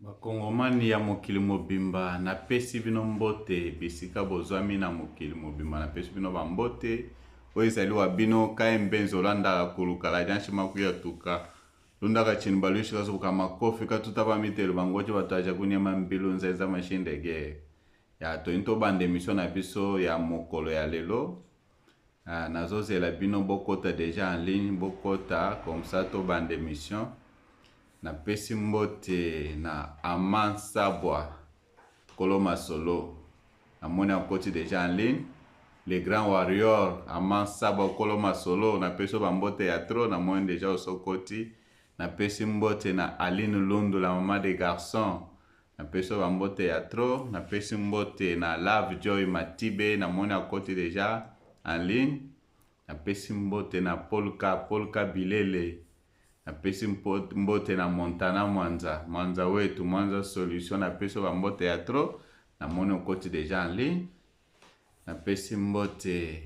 Bakongomani ya mokili mobimba napesi bino mbote bisika bozwami na mokili mobimba napesi bino bambote oyo ezali wa bino KMB Nzolanda kuluka la janshi makuya tuka lundaka chini balushi kazuka makofi katuta bamitelo bangoje bataja kunyama mbilu nzaiza mashindege ya to into bande mission na biso ya mokolo ya lelo nazozela bino bokota déjà en ligne bokota comme ça to bande mission na pesi mbote na Aman Sabwa Koloma Solo amoni akoti déjà en ligne le grand warrior Aman Sabwa Koloma Solo na pesi bambote ya tro na moni déjà osokoti na pesi mbote na Aline Lundu la maman des garçons na pesi bambote ya tro na pesi mbote na Love Joy Matibe na moni akoti déjà en ligne na pesi mbote na Polka Bilele na pesi mbote na Montana Mwanza wetu Mwanza solution na pesi bambote ya tro na moni okoti déjà en ligne na pesi mbote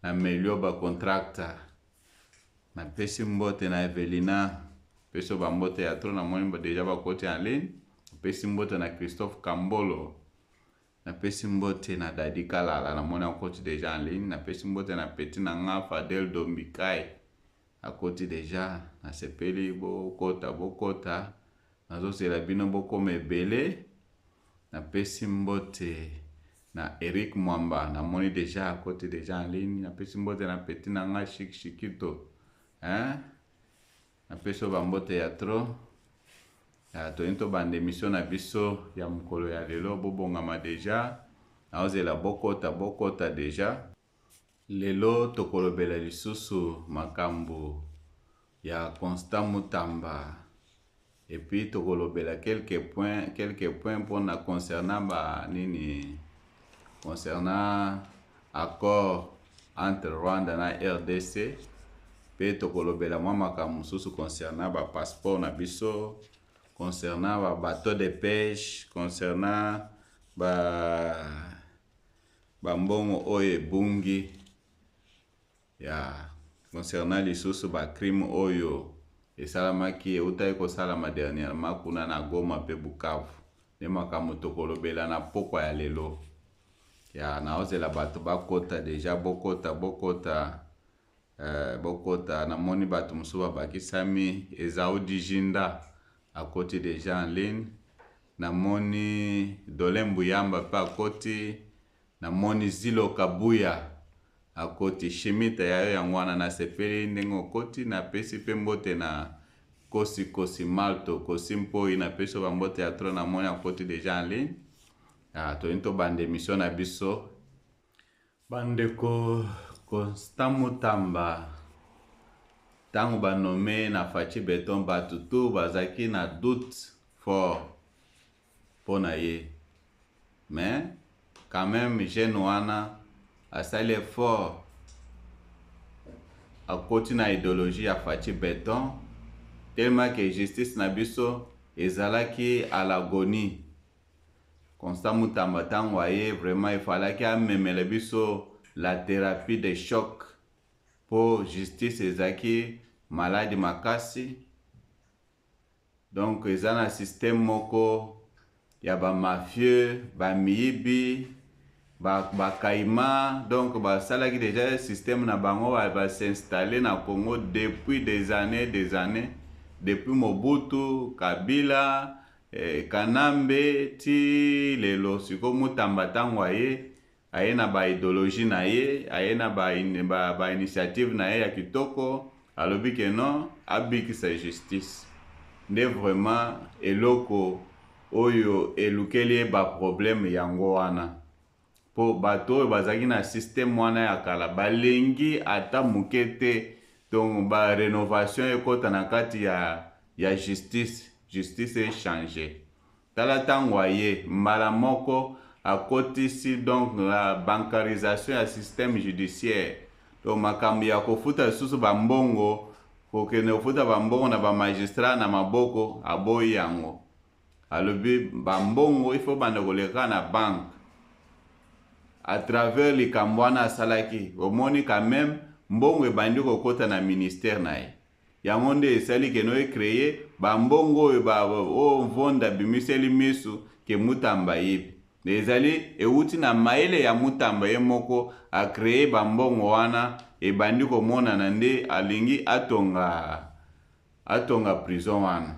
na Melioba contractor na pesi mbote na Evelina pesi bambote ya tro na moni déjà bakoti en ligne na pesi mbote na Christophe Kambolo na pesi mbote na Dadi Kalala na moni okoti déjà en ligne na pesi mbote na Petit na nga Fadel Dombikai akoti déjà na sepeli bokota nazosela bino bokoma ebele na pesi mbote na Eric Mwamba na moni déjà akoti déjà en ligne na pesi mbote na Petit na nga Shikito na pesi bambote ya tro ya toyinto bande mission na biso ya mokolo ya lelo bobongama déjà nazosela bokota déjà lelo tokolobela lisusu makambo ya Constant Mutamba et puis tokolobela quelques points pour concernant concernant accord entre Rwanda na RDC pe tokolobela mwa makambo susu concernant passeport na biso concernant bateau de pêche concernant mbongo oyo ebungi concernant lisusu crime oyo esalamaki eutai kosalama dernièrement kuna na Goma pe Bukavu ne makambo tokolobela na pokwa ya lelo naozela bato bakota déjà bokota na moni bato mosusu babakisami Ezaudi Jinda akoti déjà en ligne na moni Dolembu Yamba pe akoti na moni Zilo Kabuya akoti Shimita yayo yangwana na sepeli ndenge okoti na pesi pe mbote na kosi Malto kosi mpoi na pesi bambote ya tro na moni akoti déjà en ligne toyinto bande mission na biso bandeko Constant Mutamba tango banome na Fachi Beton bato tu bazaki na doute fort pona ye mais quand même jeune wana asali effort akoti na idéologie ya Fachi Beton tellement que justice na biso ezalaki à l'agonie. Constant Mutamba tango aye vraiment il fallait qu'il amemele biso la thérapie de choc pour justice ezaki malade makasi donc ezana système moko ya ba mafieux ba miyibi bakaima donc basalaki déjà système na bango ba s'installer na Congo depuis des années depuis Mobutu Kabila Kanambe ti lelo siko Mutamba tango aye na ba idéologie na ye aye na ba initiative na ye ya kitoko alobi ke non abikisa justice nde vraiment eloko oyo elukeli ba problème yango wana po bato oyo bazaki na système wana ya kala balengi ata muke te donc ba rénovation ekota na kati ya justice échanger tala tango aye mbala moko akotisi donc la bancarisation ya système judiciaire donc makambo ya kofuta lisusu bambongo kokende kofuta bambongo na bamagistrat na maboko aboyi yango alobi bambongo ifo banda koleka na banque à travers likambo wana asalaki omoni quand même mbongo ebandi kokota na ministère na ye yango nde esali keno ecreye bambongo oyo oyo mvonda bimiseli misu ke Mutamba yebi ezali euti na mayele ya Mutamba ye moko acreye bambongo wana ebandi komonana nde alingi atonga prison wana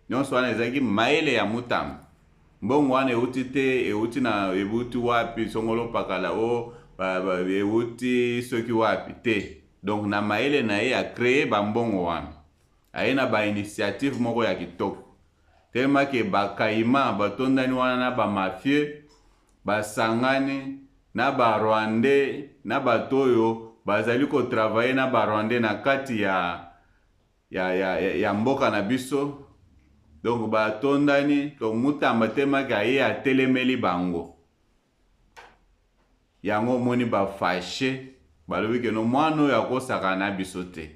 nyonso wana ezalaki mayele ya Mutamba mbongo wana euti te euti wapi songolo pakala o euti soki wapi te donc na mayele na ye acreye bambongo wana aye na bainitiative moko ya kitoko tellement ke bakaima batondani wana na bamafie basangani na barwandais na bato oyo bazali kotravaye na barwandais na kati ya mboka na biso donc batondani donc Mutamba tellement ke aye atelemeli bango yango omoni bafashe balobi keno mwana oyo akosaka na biso te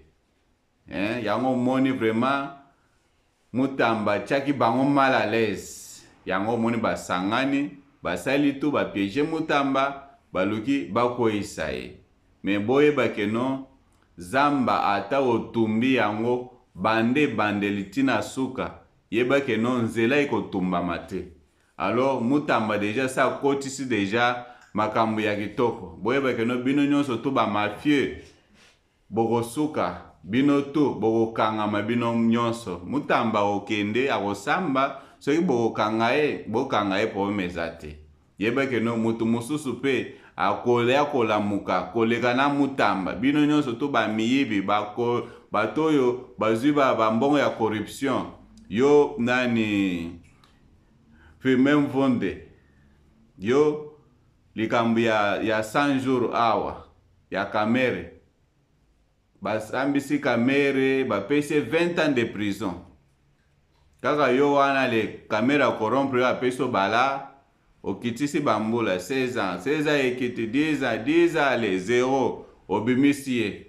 yango omoni vraiment Mutamba atiaki bango mal à l'aise yango omoni basangani basali tu bapiege Mutamba baluki bakoyisa ye me boyeba keno zamba ata otumbi yango bandeli tina suka yeba keno nzela ekotumbama te alors Mutamba deja sa kotisi deja makambo ya kitoko boyeba keno bino nyonso tu bamafie bokosuka bino tu bokokangama bino nyonso Mutamba okende akosamba soki bokanga ye problème eza te yeba keno mutu mosusu mpe akolamuka koleka na Mutamba bino nyonso tu bamiyibi bato oyo bazwi bambongo ya corruption yo nani Firmin Mvonde yo likambo ya 100 jours awa ya Kamere basambisi Kamere bapesi 20 ans de prison kaka yo wana le Kamere corrompre yo apesi bala okitisi bambula 16 ans ekiti 10 ans le 0 obimisi ye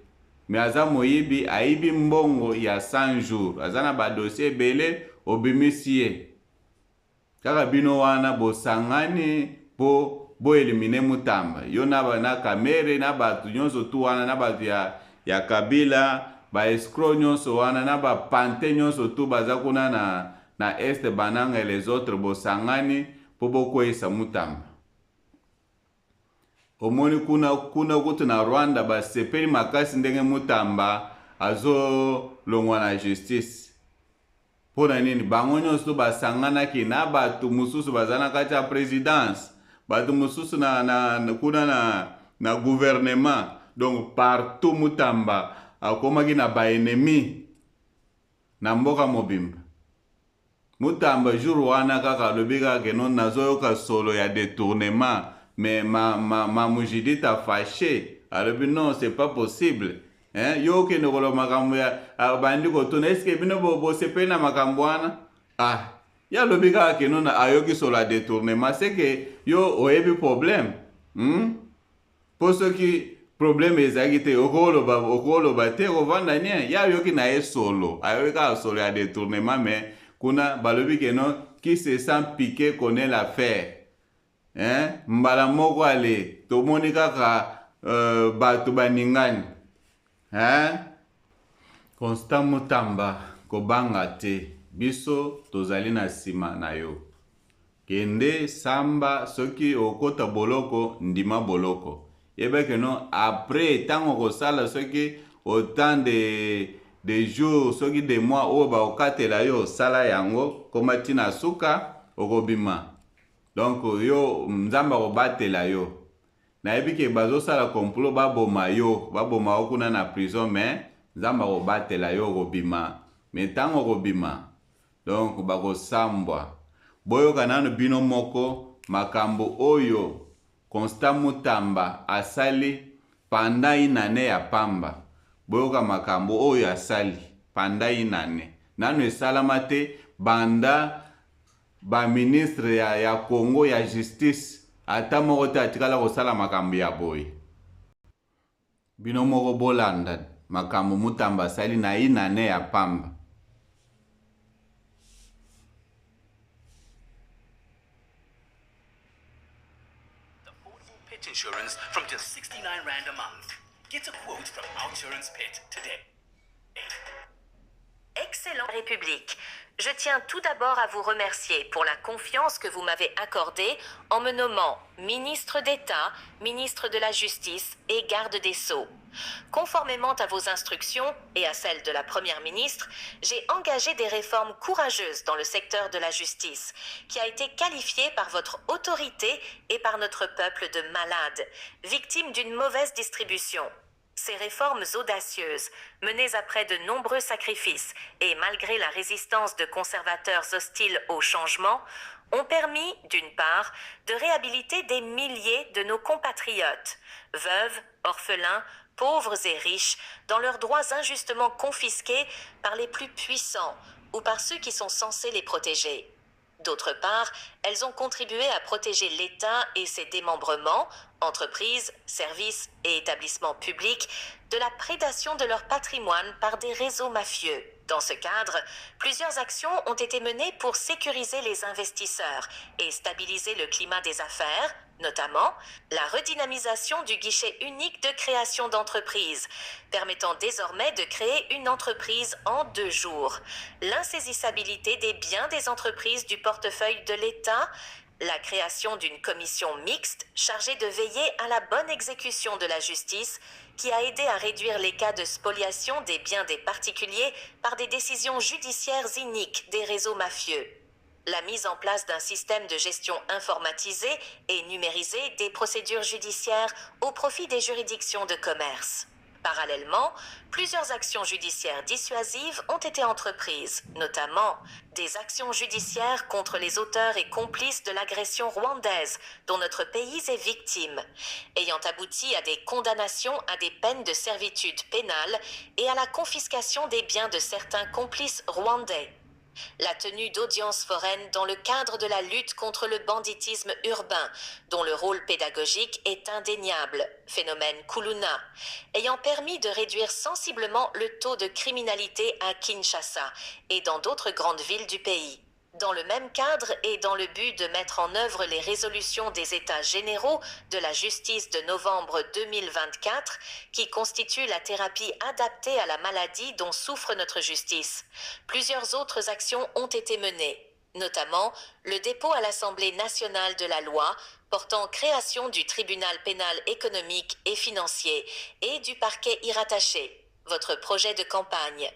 me aza moyibi ayibi mbongo ya 100 jours aza na badossier ebele obimisi ye kaka bino wana bosangani po boelimine Mutamba yo na Kamere na bato nyonso tu wana na bato ya Kabila baescroc nyonso wana na bapante nyonso tu baza kuna na este bananga les autres bosangani po bokweyisa Mutamba omoni kuna kutu na Rwanda basepeli makasi ndenge Mutamba azolongwa na justice mpona nini bango nyonso basanganaki na bato mosusu baza na kati ya présidence bato mosusu kuna na gouvernement donc partout Mutamba akomaki na baennemi na mboka mobimba Mutamba jour wana kaka alobi kaka keno nazoyoka solo ya détournement mais ma mujidite a fâché alobi non c'est pas possible yo okende koloba makambo ya bandi kotuna eske bino bosepeli na makambo wana ye alobi kaka keno na ayoki solo ya détournement c'est que yo oyebi problème mpo soki problème ezalaki te okoloba te kovanda nie ye ayoki na ye solo ayoki kaka solo ya détournement mais kuna balobi keno qui se sent piqué connaît l'affaire mbala moko ale tomoni kaka bato baningani Constant Mutamba kobanga te biso tozali na nsima na yo kende samba soki okota boloko ndima boloko yeba keno après ntango kosala soki autant de jours soki de mois oyo baokatela yo osala yango koma ntina suka okobima donc yo nzambe akobatela yo nayebi ke bazosala complot baboma yo kuna na prison mais nzambe akobatela yo okobima mais ntango okobima donc bakosambwa boyoka nano bino moko makambo oyo Constant Mutamba asali panda inane ya pamba boyoka makambo oyo asali panda inane nano esalama te banda ministre ya Congo ya justice ata moko te atikala kosala makambo ya boye bino moko bolanda makambo Mutamba asali na inane ya pamba Pet insurance from just 69 Rand a month. Get a quote from Outsurance Pet today. Excellent République. Je tiens tout d'abord à vous remercier pour la confiance que vous m'avez accordée en me nommant ministre d'État, ministre de la Justice et garde des Sceaux. Conformément à vos instructions et à celles de la Première ministre, j'ai engagé des réformes courageuses dans le secteur de la justice, qui a été qualifié par votre autorité et par notre peuple de malade, victime d'une mauvaise distribution. Ces réformes audacieuses, menées après de nombreux sacrifices et malgré la résistance de conservateurs hostiles au changement, ont permis, d'une part, de réhabiliter des milliers de nos compatriotes, veuves, orphelins, pauvres et riches, dans leurs droits injustement confisqués par les plus puissants ou par ceux qui sont censés les protéger. D'autre part, elles ont contribué à protéger l'État et ses démembrements, entreprises, services et établissements publics, de la prédation de leur patrimoine par des réseaux mafieux. Dans ce cadre, plusieurs actions ont été menées pour sécuriser les investisseurs et stabiliser le climat des affaires, notamment la redynamisation du guichet unique de création d'entreprises, permettant désormais de créer une entreprise en 2 jours, l'insaisissabilité des biens des entreprises du portefeuille de l'État, la création d'une commission mixte chargée de veiller à la bonne exécution de la justice, qui a aidé à réduire les cas de spoliation des biens des particuliers par des décisions judiciaires iniques des réseaux mafieux. La mise en place d'un système de gestion informatisé et numérisé des procédures judiciaires au profit des juridictions de commerce. Parallèlement, plusieurs actions judiciaires dissuasives ont été entreprises, notamment des actions judiciaires contre les auteurs et complices de l'agression rwandaise dont notre pays est victime, ayant abouti à des condamnations à des peines de servitude pénale et à la confiscation des biens de certains complices rwandais. La tenue d'audiences foraines dans le cadre de la lutte contre le banditisme urbain, dont le rôle pédagogique est indéniable, phénomène Kuluna, ayant permis de réduire sensiblement le taux de criminalité à Kinshasa et dans d'autres grandes villes du pays. Dans le même cadre et dans le but de mettre en œuvre les résolutions des États généraux de la justice de novembre 2024, qui constituent la thérapie adaptée à la maladie dont souffre notre justice, plusieurs autres actions ont été menées, notamment le dépôt à l'Assemblée nationale de la loi portant création du tribunal pénal économique et financier et du parquet y rattaché, votre projet de campagne.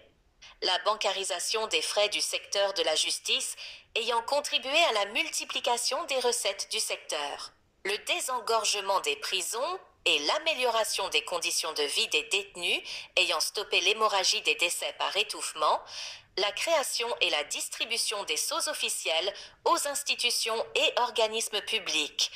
La bancarisation des frais du secteur de la justice ayant contribué à la multiplication des recettes du secteur. Le désengorgement des prisons et l'amélioration des conditions de vie des détenus ayant stoppé l'hémorragie des décès par étouffement, la création et la distribution des sceaux officiels aux institutions et organismes publics,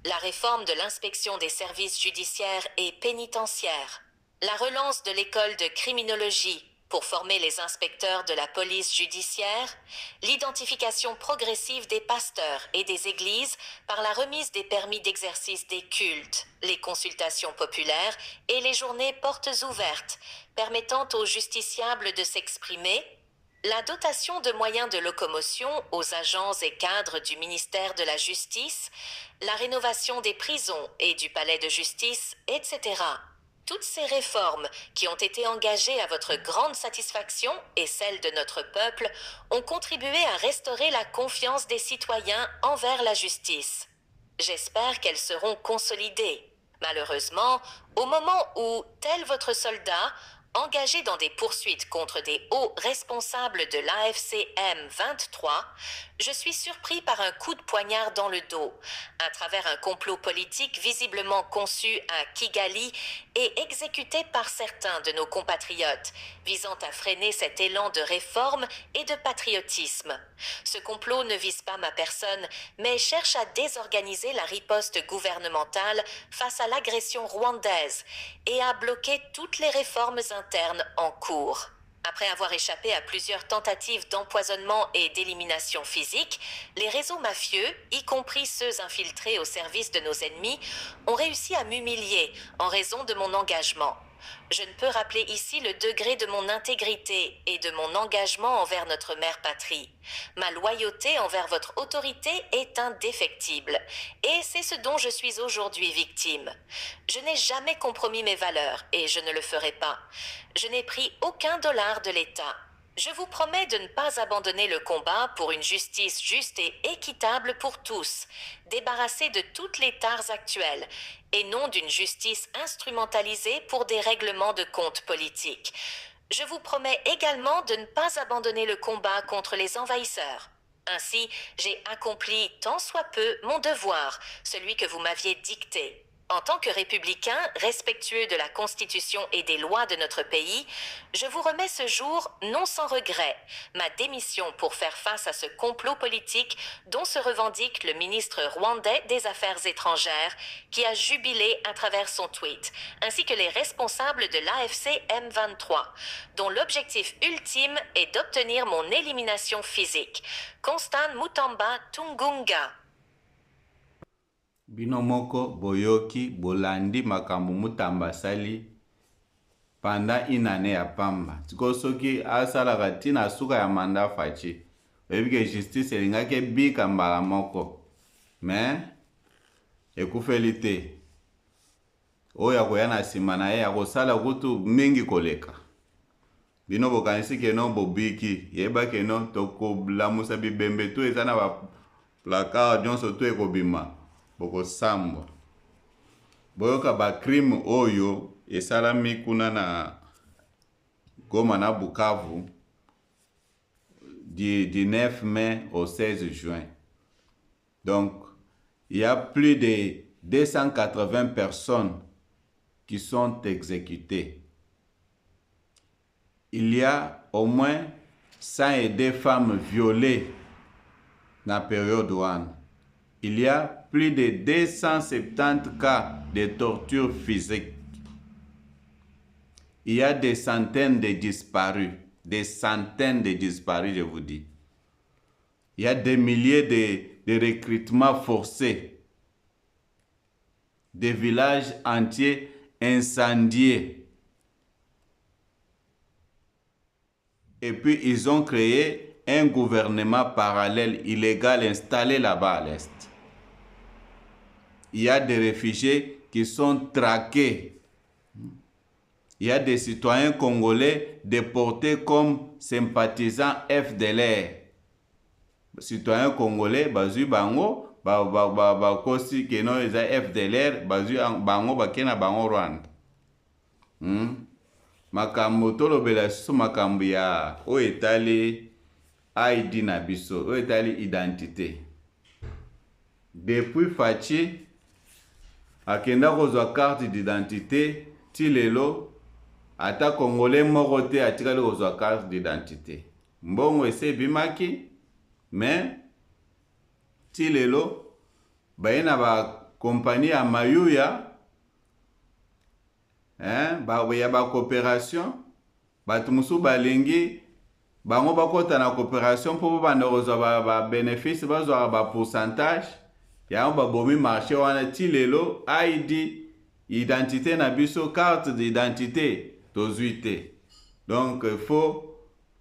la réforme de l'inspection des services judiciaires et pénitentiaires, la relance de l'école de criminologie pour former les inspecteurs de la police judiciaire, l'identification progressive des pasteurs et des églises par la remise des permis d'exercice des cultes, les consultations populaires et les journées portes ouvertes, permettant aux justiciables de s'exprimer, la dotation de moyens de locomotion aux agents et cadres du ministère de la Justice, la rénovation des prisons et du palais de justice, etc. Toutes ces réformes qui ont été engagées à votre grande satisfaction et celle de notre peuple ont contribué à restaurer la confiance des citoyens envers la justice. J'espère qu'elles seront consolidées. Malheureusement, au moment où, tel votre soldat, engagé dans des poursuites contre des hauts responsables de l'AFC M23, je suis surpris par un coup de poignard dans le dos, à travers un complot politique visiblement conçu à Kigali et exécuté par certains de nos compatriotes, visant à freiner cet élan de réforme et de patriotisme. Ce complot ne vise pas ma personne, mais cherche à désorganiser la riposte gouvernementale face à l'agression rwandaise et à bloquer toutes les réformes internes en cours. Après avoir échappé à plusieurs tentatives d'empoisonnement et d'élimination physique, les réseaux mafieux, y compris ceux infiltrés au service de nos ennemis, ont réussi à m'humilier en raison de mon engagement. Je ne peux rappeler ici le degré de mon intégrité et de mon engagement envers notre mère patrie. Ma loyauté envers votre autorité est indéfectible, et c'est ce dont je suis aujourd'hui victime. Je n'ai jamais compromis mes valeurs, et je ne le ferai pas. Je n'ai pris aucun dollar de l'État. Je vous promets de ne pas abandonner le combat pour une justice juste et équitable pour tous, débarrassée de toutes les tares actuelles, et non d'une justice instrumentalisée pour des règlements de comptes politiques. Je vous promets également de ne pas abandonner le combat contre les envahisseurs. Ainsi, j'ai accompli tant soit peu mon devoir, celui que vous m'aviez dicté. En tant que républicain, respectueux de la Constitution et des lois de notre pays, je vous remets ce jour, non sans regret, ma démission pour faire face à ce complot politique dont se revendique le ministre rwandais des Affaires étrangères, qui a jubilé à travers son tweet, ainsi que les responsables de l'AFC M23, dont l'objectif ultime est d'obtenir mon élimination physique. Constant Mutamba Tungunga. Bino moko boyoki bolandi makambo Mutamba sali pendant une année ya pamba. Tiko soki asalaka tina suka ya manda faci. Oyebike justice elingaki bika mbala moko. Mais ekufeli te. Oyo akoya na nsima na ye akosala kutu mingi koleka. Bino bokanisi keno bobiki. Yeba keno tokolamusa bibembe tu eza na ba placard nyonso tu ekobima. Boko sambwa. Boyoka ba crime oyo esalami kuna na Goma na Bukavu du 9 mai au 16 juin. Donc, il y a plus de 280 personnes qui sont exécutées. Il y a au moins 102 femmes violées dans la période ouane. Il y a plus de 270 cas de torture physique. Il y a des centaines de disparus. Des centaines de disparus, je vous dis. Il y a des milliers de recrutements forcés. Des villages entiers incendiés. Et puis, ils ont créé un gouvernement parallèle illégal installé là-bas à l'Est. Il y a des réfugiés qui sont traqués. Il y a des citoyens congolais déportés comme sympathisants FDLR. Citoyens congolais, bazui bango, kosi keno eza FDLR, bazui bango bakena bango Rwanda. Makambo tolobela susu makambo ya o etali ID na biso, o etali identité. Depuis Faci akenda kozwa carte d'identité ti lelo ata congolais moko te atikali kozwa carte d'identité. Mbongo ese ebimaki, mais ti lelo baye na ba compagnie ya mayuya ya ba coopération, bato mosusu balingi bango bakota na coopération mpo banda kozwa ba bénéfice, bazwaka ba pourcentage yango babomi marché wana. Ti lelo ID identité na biso, carte d'identité tozwi te. Donc faut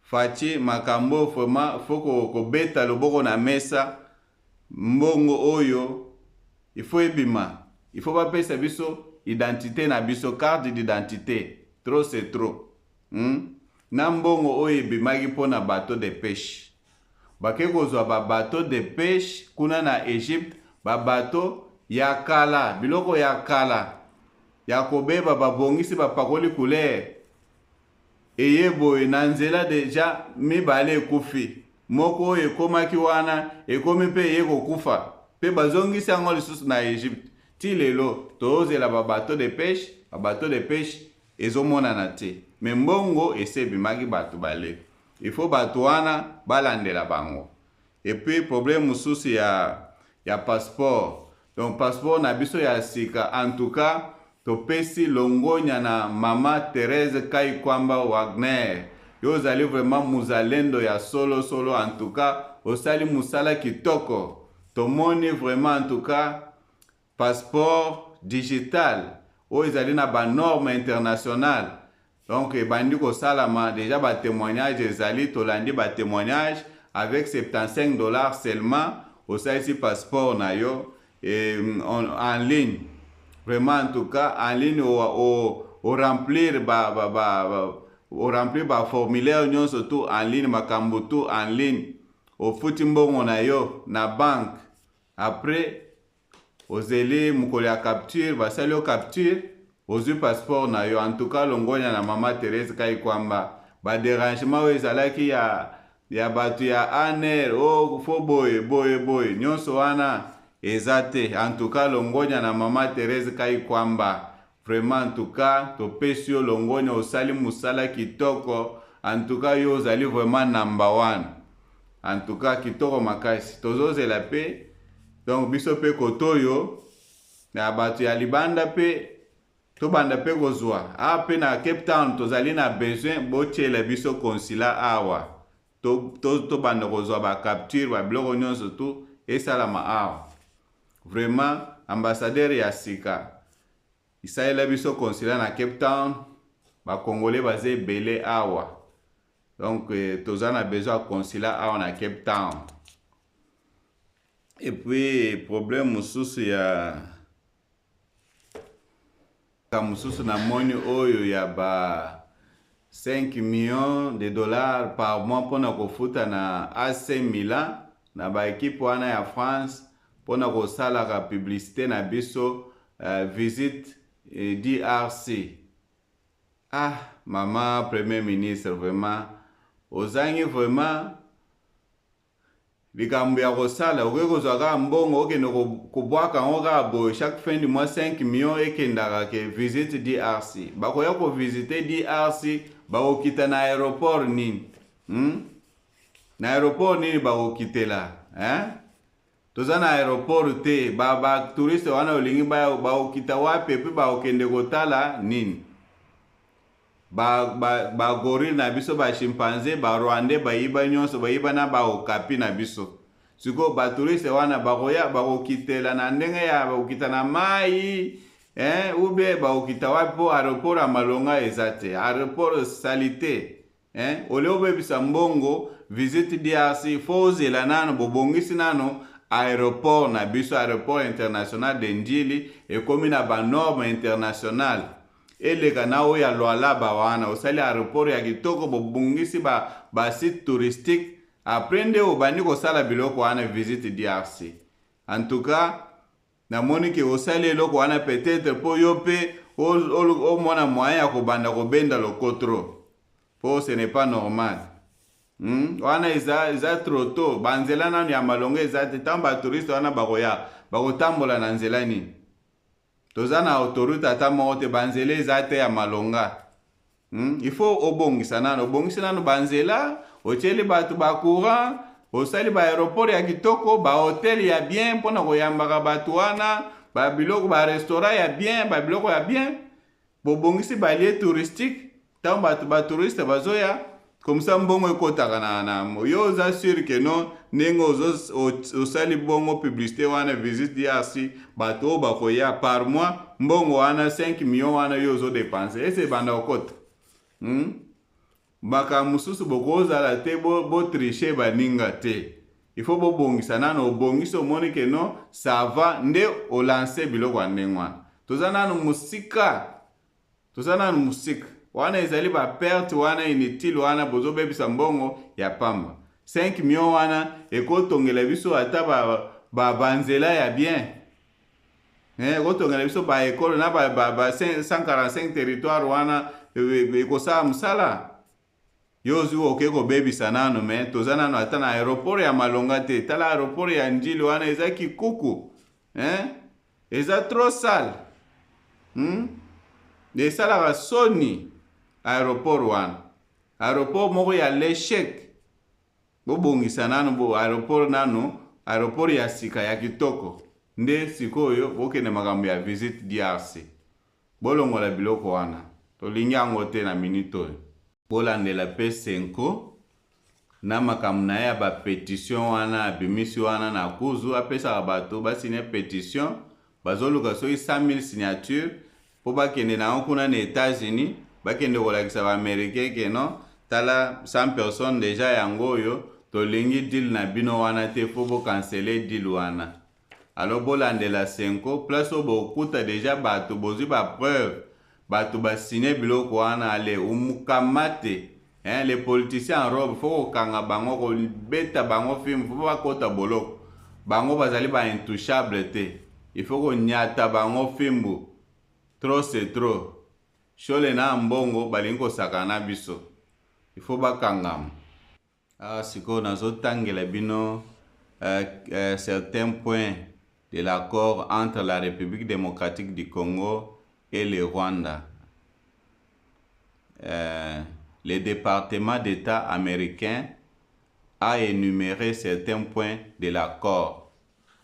Faci makambo vraiment faut kobeta loboko na mesa. Mbongo oyo il faut ebima, il faut bapesa biso identité na biso, carte d'identité. Trop c'est trop. Na mbongo oyo ebimaki mpona bateau de pêche. Bake kozwa ba bateau de pêche kuna na Egypte, ba bateau ya kala, biloko ya kala ya kobeba babongisi bapakoli couleur. Eye boye na nzela deja mibale ekufi. Moko oyo ekomaki wana ekomi mpe eye kokufa. Pe bazongisi yango lisusu na Egypte. Ti lelo tozela ba bateau de pêche ezomonana te. Me mbongo ese ebimaki bato bale. Il faut bato wana balandela bango. Et puis problème mosusu ya passeport. Donc passeport na biso ya sika. En tout cas, topesi longonya na Mama Thérèse Kaikwamba Wagner. Yo zali vraiment muzalendo ya solo. En tout cas, osali musala kitoko. Tomoni vraiment en tout cas passeport digital. O ezali na ba norme internationale. Donc ebandi ko salama déjà ba témoignage ezali tolandi ba témoignage avec $75 seulement. Osali si passeport na yo en ligne. Vraiment en tout cas en ligne au remplir remplir ba formulaire nyonso tu en ligne, makambo tu en ligne, ofuti mbongo na yo na banque. Après ozeli mukoli ya capture, basali yo capture, ozwi passeport na yo. En tout cas longonya na mama Thérèse Kaikwamba ba dérangement oyo ezalaki ya batu ya aner fo boye nyonso wana eza te. En tout cas longonya na mama Thérèse Kaikwamba, vraiment en tout cas topesi yo longonya, osali musala kitoko. En tout cas yo ozali vraiment number one. En tout cas kitoko makasi tozozela pe. Donc biso pe kotoyo na batu ya libanda pe tobanda pe kozwa pe na Cape Town tozali na besoin botiela biso consulat awa tobanda kozwa ba capture ba biloko nyonso tu esalama awa. Vraiment ambassadeur ya sika isalela biso consulat na Cape Town, ba congolais baze ebele awa. Donc toza na besoin consulat awa na Cape Town. Et puis problème mususu ya mususu na moni oyo ya ba 5 millions de dollars par mois pona kofuta na AC Milan na ba équipe wana ya France pona kosalaka publicité na biso visite DRC. Maman premier ministre, vraiment ozangi vraiment likambo ya kosala okekozwaka mbongo okende kobwaka ngo kaka boye chaque fin du mois 5 millions ekendaka ke visite DRC. Bakoya kovisite DRC bakokita na aéroport nini? Na aéroport nini bakokitela? Toza na aéroport te, ba touriste wana olingi bakokita wapi pe bakokende kotala nini? Ba gorille na biso, ba chimpanzé, ba rwandais, ba iba nyonso, ba iba na ba okapi na biso. Siko ba touriste wana bakoya bakokitela na ndenge ya bakokita na mai, ube bakokita wapi po aéroport ya malonga ezate, aéroport salité, ole obebisa mbongo visite DRC fozela nano bobongisi nano aéroport na biso, aéroport international de Njili ekomi na ba norme internationale. Eleka na oya Lualaba wana osali aéroport ya kitoko bobungisi ba site touristique aprende obandi kosala biloko wana visite DRC. En tout cas na moni ke osali eloko wana peut-être po yo pe o mona moyen ya kobanda kobenda lokotro. Po ce n'est pas normal. Wana eza trop tôt. Banzela nanu ya malonga eza te tamba touriste wana bakotambola na nzela nini. Toza na autorité ata moko te, banzela eza te ya malonga. Il faut obongisa nano banzela, otieli batu ba courant, osali ba aéroport ya kitoko, ba hotel ya bien pona koyambaka batu wana, ba biloko ba restaurant ya bien, ba biloko ya bien. Bobongisi ba lieu touristique, tant batu ba touriste bazoya, comme ça mbongo ekotaka na yo oza sûr que non nengo osali bongo publicité wana visite DRC bato bakoya par mois mbongo wana 5 millions wana yo ozo dépenser ese banda okota. Baka mususu bokozala te bo tricher baninga te. Il faut bobongisa nano obongisa omoni que non ça va nde o lancer biloko andengwana. Toza nano musika wana ezali ba perte wana inutile wana bozo bebisa mbongo ya pamba. 5 millions wana ekotongela biso ata ba banzela ya bien. Ekotongela biso ba école na ba 145 territoire wana ekosala musala. Yozu okeko bebisa nano me toza nano ata na aéroport ya malonga te. Tala aéroport ya Njili wana eza kikuku. Eza trop sale. Esalaka soni aéroport wana. Aéroport moko ya l'échec. Bobongisa nano aéroport ya sika ya kitoko. Nde sikoyo bokende makambo ya visite DRC. Bolongola biloko wana. Tolingi yango te na minute. Bolandela pe Senko na makambo na ya ba pétition wana abimisi wana na kuzu apesa bato basine pétition bazoluka soki 100 000 signatures po bakende na kuna na États-Unis bakende kolakisa ba américain ke non tala 100 personnes déjà yango oyo tolingi deal na bino wana te fo bo canceler deal wana. Alors bolandela Senko place obo okuta déjà bato bozwi ba preuve bato basine biloko wana ale umukamate. Les politiciens en robe faut kanga bango ko beta bango film faut pas kota boloko. Bango bazali ba intouchable te. Il faut ko nyata bango fimbu. Trop c'est trop. Shole na mbongo balingo sakana biso. Il faut ba kangam. Siko nazo tangela bino certains points de l'accord entre la République démocratique du Congo et le Rwanda. Le département d'État américain a énuméré certains points de l'accord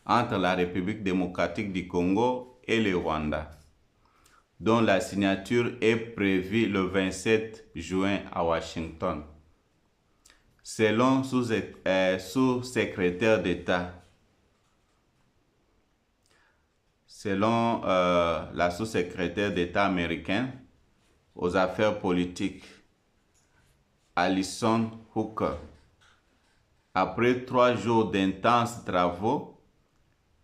entre la République démocratique du Congo et le Rwanda, dont la signature est prévue le 27 juin à Washington. Selon sous-secrétaire d'État, selon la sous-secrétaire d'État américaine aux affaires politiques, Alison Hooker, après 3 jours d'intenses travaux,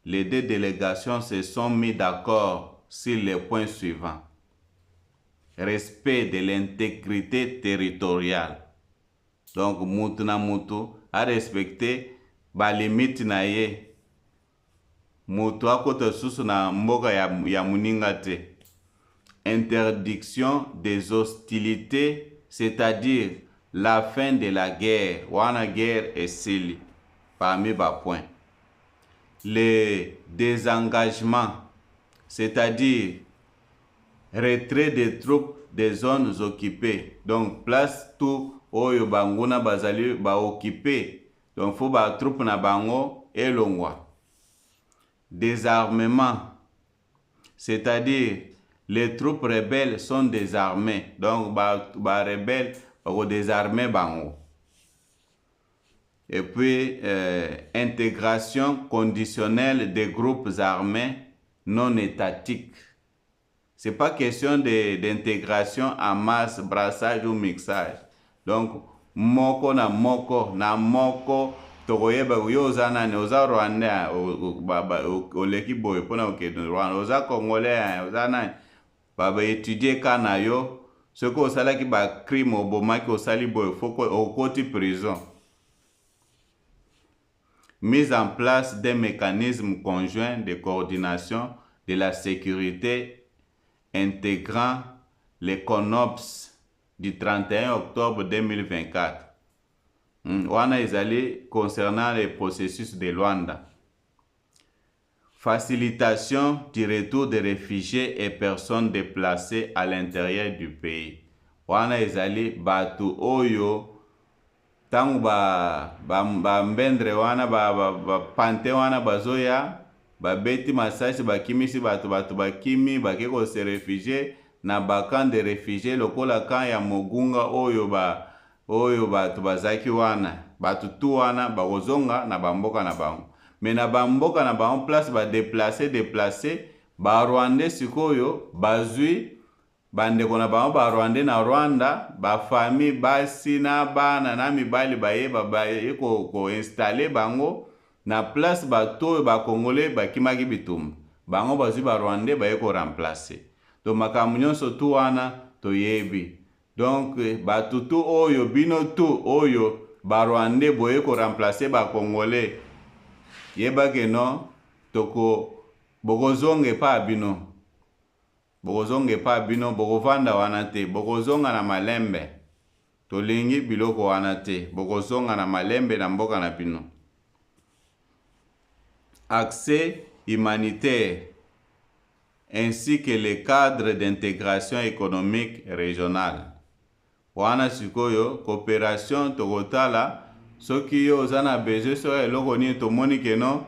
les 2 délégations se sont mis d'accord sur les points suivants. Respect de l'intégrité territoriale. Donc, mutu na mutu a respecté ba limite na ye. Mutu akota susu na mboka ya muninga te. Interdiction des hostilités, c'est-à-dire la fin de la guerre. Wana guerre esili parmi ba point. Le désengagement, c'est-à-dire retrait des troupes des zones occupées. Donc place tout oyo banguna bazali ba occupé. Donc faut ba troupe na bango elongwa. Désarmement, c'est-à-dire les troupes rebelles sont désarmées. Donc ba rebelles ba désarmer bango. Et puis intégration conditionnelle des groupes armés non étatiques. C'est pas question d'intégration en masse, brassage ou mixage. Donc moko na moko tokoyeba yo zana ne oza Rwanda oleki boye pona okende Rwanda oza Congolais ozana baba étudier kana yo ce que osala ki ba crime obomaki osali boye foko okoti prison. Mise en place des mécanismes conjoints de coordination de la sécurité intégrant les CONOPS du 31 octobre 2024. Wana ezali concernant les processus de Luanda. Facilitation du retour des réfugiés et personnes déplacées à l'intérieur du pays. Wana ezali batu oyo tangu ba mbendre wana ba pante wana bazoya ba beti masasi bakimisi batu bakimi bakeko se réfugiés na bakan de réfugiés lokola kan ya Mogunga oyo batu bazaki wana batu tu wana bakozonga na bamboka na bango. Mais na bamboka na bango place ba déplacé ba Rwandais sikoyo bazui bandeko na bango ba Rwandais na Rwanda ba famille basi na bana na mibali baye ko installer bango na place bato ba Congolais bakimaki bitumba bango bazui ba Rwandais baye ko remplacer. Donc makambo nyonso tu wana toyebi. Donc batutu oyo bino tu oyo ba Rwandais boye ko remplacer ba Congolais yeba ke non toko bokozonge pa bino. Bokozonge pa bino bokovanda wana te bokozonga na malembe. Tolingi biloko wana te bokozonga na malembe na mboka na bino. Accès humanitaire ainsi que les cadres d'intégration économique régionale. Wana sikoyo coopération tokotala soki yo ozana besoin so eloko ni tomoni ke non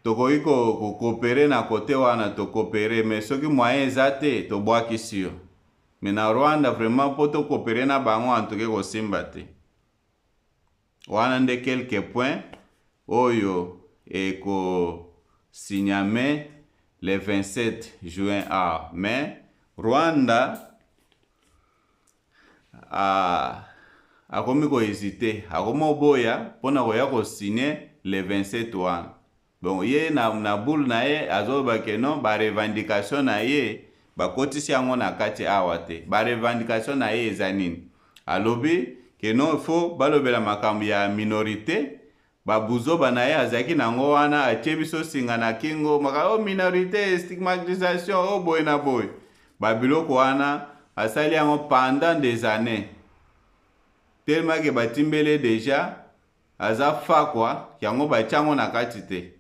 tokoki ko coopérer na côté wana to coopérer mais soki moyen ezate to bwaki sio. Mais na Rwanda vraiment poto coopérer na bango antoke ko simba te. Wana nde quelques points oyo eko signame le 27 juin à mais Rwanda akomi ko hésiter akomo boya pona koya ko signer le 27 wana. Bon ye na boule na ye azoba ke non ba revendication na ye bakotisi yango na kati awa te. Ba revendication na ye eza nini? Alobi ke non faut balobela makambo ya minorité, babuzoba na ye azalaki nango wana atie biso singa na kingo makambo minorité, stigmatisation boye na boye. Babiloko wana asali yango pendant des années. Tellement que batimbele déjà aza fa kwa yango batiango na kati te.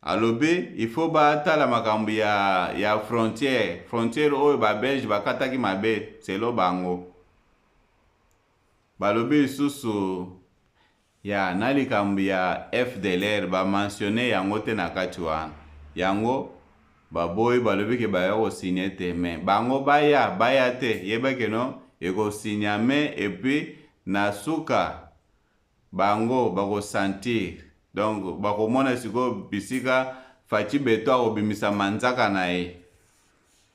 Alobi il faut batala makambo ya frontière oyo ba Belge bakataki mabe selo bango. Balobi lisusu ya na likambo ya FDLR ba mentionné yango te na kati wana. Yango baboyi balobi ke baya ko signer te, mais bango baya te yeba ke no eko signer me et puis na suka bango bako sentir. Donc bako mona siko bisika fachi beto akobimisa manzaka na ye.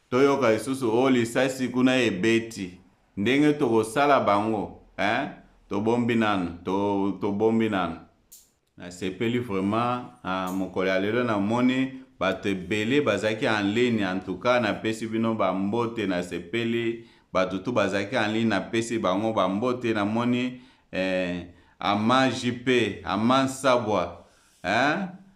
Toyoka lisusu o lisasi kuna ebeti ndenge tokosala bango tobombi nanu tobombi nanu. Nasepeli vraiment mokolo ya lelo namoni bato ebele bazaki en ligne. En tout cas napesi bino bambote, nasepeli bato tu bazaki en ligne napesi bango bambote. Namoni Ama JP, Ama Sabwa,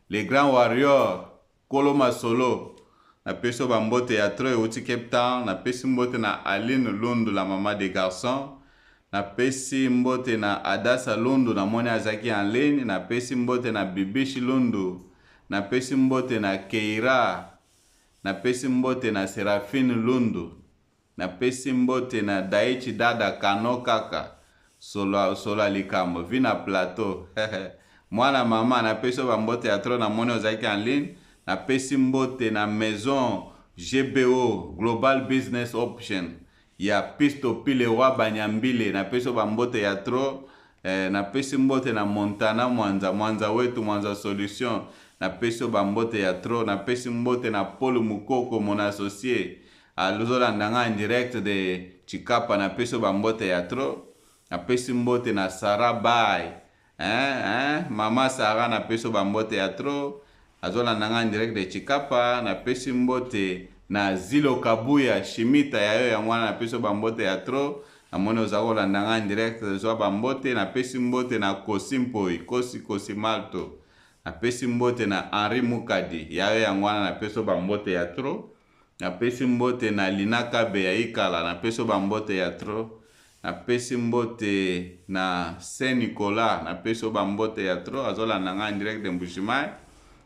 les grands warriors, Koloma Solo, napesi bambote ya tro euti Cape Town. Napesi mbote na Aline Lundu, la maman des garçons. Napesi mbote na Adasa Lundu, namoni azaki en ligne. Napesi mbote na Bibishi Lundu. Napesi mbote na Keira. Napesi mbote na Serafine Lundu. Napesi mbote na Daichi Dada Kano Kaka. Sola likambo vina plateau. Mwana mama napesi bambote ya tro namoni ozaki en ligne. Napesi mbote na maison GBO Global Business Option ya Pisto Pile wa Banyambile. Napesi bambote ya tro. Napesi mbote na Montana Mwanza wetu Mwanza Solution. Napesi bambote ya tro. Napesi mbote na Paul Mukoko mon associé alozolanda en direct de Chikapa. Napesi bambote ya tro. Napesi mbote na Sarah Bay. Mama Sarah napesi bambote ya tro. Azolanda en direct de Chikapa. Napesi mbote na Zilo Kabuya Shimita ya yo ya mwana. Napesi bambote ya tro. Namoni ozolanda en direct zo bambote. Napesi mbote na Kosimpoi Kosi Malto. Napesi mbote na Henri Mukadi ya yo ya mwana. Napesi bambote ya tro. Napesi mbote na Lina Kabe ya Ikala. Napesi bambote ya tro. Napesi mbote na Saint Nicolas. Napesi bambote ya tro. Azolanda en direct de Mbushimai.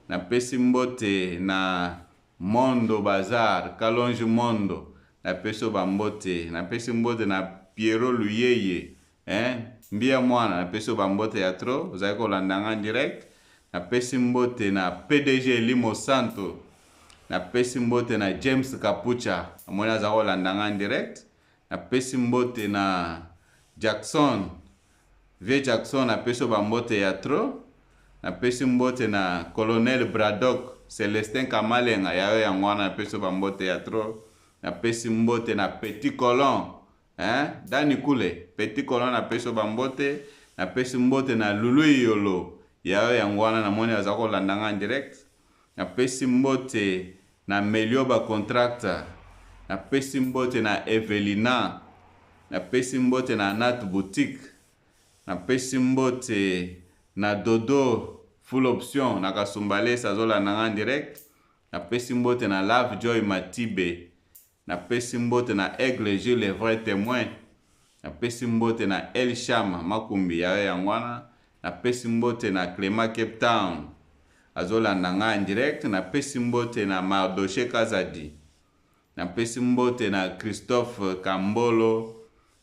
Napesi mbote na Mondo Bazar Kalonji Mondo. Napesi bambote. Napesi mbote na Piero Luyeye mbia mwana. Napesi bambote ya tro. Ozali kolanda en direct. Napesi mbote na PDG Limo Santo. Napesi mbote na James Kapucha. Amoni azali kolanda en direct. Napesi mbote na Jackson Jackson. Napesi bambote ya tro. Napesi mbote na Colonel Braddock Celestin Kamalenga ya yo ya mwana. Napesi bambote ya tro. Napesi mbote na Petit Colon Dani Kule Petit Colon. Napesi bambote. Napesi mbote na Lulu Yolo ya yo ya mwana. Namoni azali kolanda en direct. Napesi mbote na Melioba Contractor. Napesi mbote na Evelina. Napesi mbote na Nat Boutique. Napesi mbote na Dodo Full Option na Kasumbale azolanda en direct. Napesi mbote na Love Joy Matibe. Napesi mbote na Aigle Gilles le vrai témoin. Napesi mbote na El Shama Makumbi ya yo ya mwana. Napesi mbote na Clément Cape Town azolanda en direct. Napesi mbote na Mardoche Kazadi. Napesi mbote na Christophe Kambolo.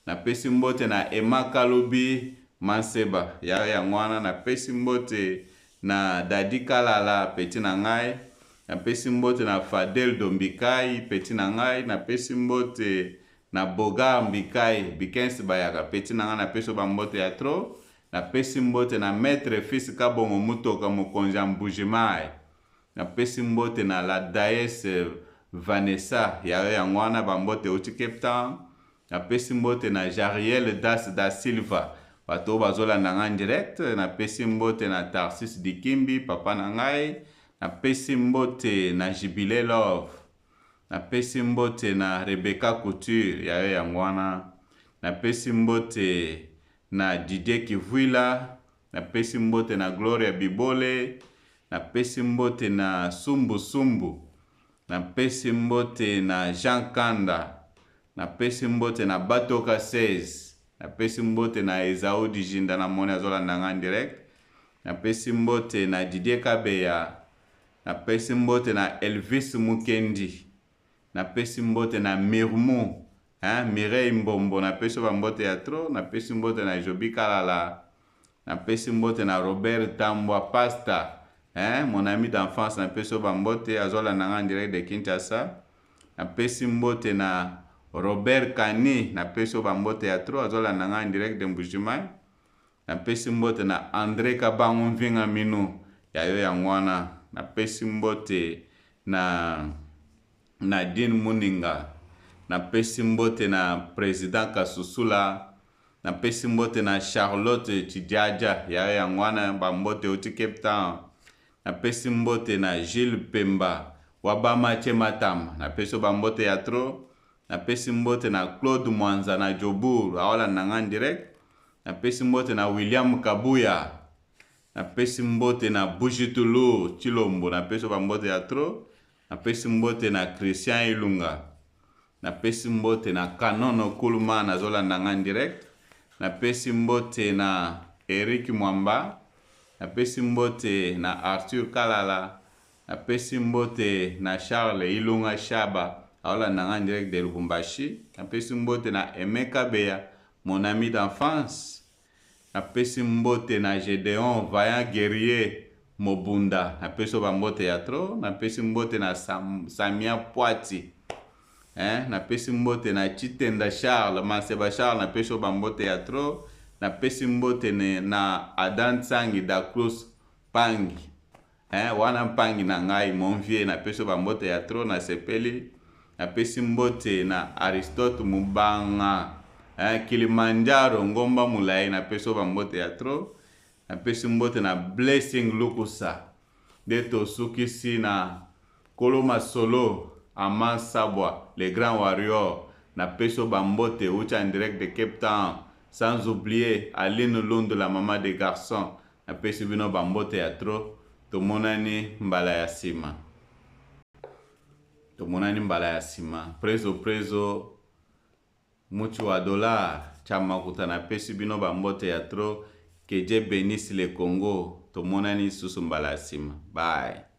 Napesi mbote na Emma Kalubi Manseba ya yo ya mwana. Napesi mbote na Dadi Kalala peti na ngai. Napesi mbote na Fadel Dombikai peti na ngai. Napesi mbote na Boga Mbikai Bikens Bayaka peti na ngai. Napesi bambote ya tro. Napesi mbote na Maître Fils Kabongo Mutoka Mokonja Mbujimai. Napesi mbote na la Daes Vanessa ya yo ya mwana bambote uti Cape Town. Napesi mbote na Jariel Das da Silva bato bazolanda en direct. Napesi mbote na Tarsis Dikimbi papa na ngai. Napesi mbote na Jibile Love. napesi mbote na Rebecca Couture yayo yangwana, napesi mbote na Didier Kivuila, napesi mbote na Gloria Bibole, napesi mbote na Sumbu Sumbu, napesi mbote na Jean Kanda, napesi mbote na Batoka 16, napesi mbote na Ezao Dijinda na moni azolanda nga direct, napesi mbote na Didier Kabeya, napesi mbote na Elvis Mukendi, napesi mbote na Mirmu, Mireille Mbombo, napesi mbote ya tro, napesi mbote na Jobi Kalala, napesi mbote na Robert Tambwa Pasta, mon ami d'enfance, napesi mbote azolanda nga direct de Kinshasa, napesi mbote na Robert Kani, napesi mbote ya tro azolanda nga direct de Mbujimayi, napesi mbote na André Kabangu Mvinga Minu yayo yangwana, napesi mbote na Nadine Muninga, napesi mbote na President Kasusula, napesi mbote na Charlotte Chidiaja yayo yangwana bambote uti Cape Town, napesi mbote na Gilles Pemba wabama Chematama, napesi bambote ya tro, napesi mbote na Claude Mwanza na Jobur awala nangan direct, napesi mbote na William Kabuya, napesi mbote na Bujitulu Chilombo, napesi bambote ya tro, napesi mbote na Christian Ilunga, napesi mbote na Kanono Kuluma na zola nangan direct, napesi mbote na Eric Mwamba, napesi mbote na Arthur Kalala, napesi mbote na Charles Ilunga Shaba awala nangan direct de Lubumbashi, napesi mbote na Emeka Beya, mon ami d'enfance, napesi mbote na Gedeon Vaillant Guerrier Mobunda, napesi bambote ya tro, napesi mbote na Samia Poati, napesi mbote na Chitenda Charles Maseba Charles, napesi bambote ya tro, napesi mbote na Adan Sangi da Cruz Pangi, wana Pangi na ngai mon vieux, napesi bambote ya tro na sepeli, napesi mbote na Aristote Mubanga, Kilimanjaro Ngomba Mulai, napesi bambote ya tro, napesi mbote na Blessing Lukusa Deto Sukisi na Koloma Solo Aman Sabwa le grand warrior, napesi bambote ucha en direct de Cape Town, sans oublier Aline Lundu la maman des garçons, napesi bino bambote ya tro. Tomonani mbala ya sima, tomonani mbala ya sima, prezo muchu wa dollar chama kutana pesi bino bambote ya tro. Que Dieu bénisse le Congo. Tomonani susu mbala ya sima. Bye.